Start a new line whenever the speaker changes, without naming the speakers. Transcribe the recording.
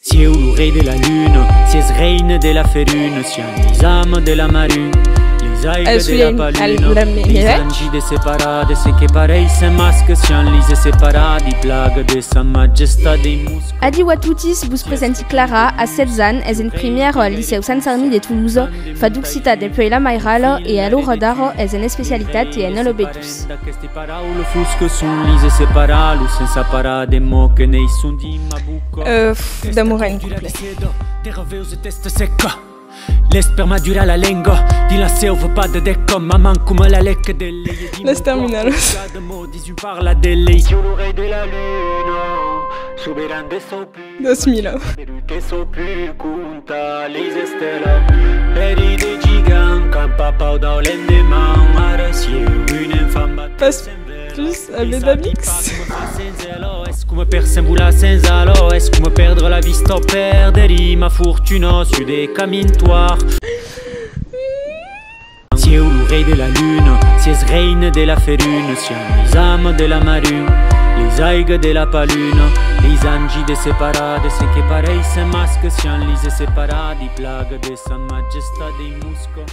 Si è un re della lune, si è reine della ferune, siamo les âmes della marune, les aigles della palune, les anges de separades, c'est que pareil c'est masque, siamo les separadi, plague de sa majesté des muscles.
Adi Watoutis bus presenti Clara a 16 ans, es en première au Liceu Sant Sarmi de Toulouse, fa duxita de Peuela Mairal et a l'Oradaro es en especialitat et en l'obetus.
Queste parole fusche sono lise separate, senza parade mo che nei son di mabuco.
D'amour en couple.
L'esperma dura la lingua, di la selva pas de déco, maman come la lecca delle.
Las terminalos.
Parla delle. Sur l'oreille de la lune, souverain de son plus.
2000.
Che so più conta, les stella. Peri de gigant, quand papa dans l'endemain, arraché une femme.
Passe plus à Bedamix.
Est-ce qu'on me perd sembula senza lo? Est-ce qu'on me perdre la vie sto perderi ma fortuna su des cammintoires? Si è un re della lune, si è reine della ferune, siamo les âmes della marune, les aigles della palune, les anges de separades, c'est que pareil c'est masque, siamo les separati, plague de sa majesté des muscles.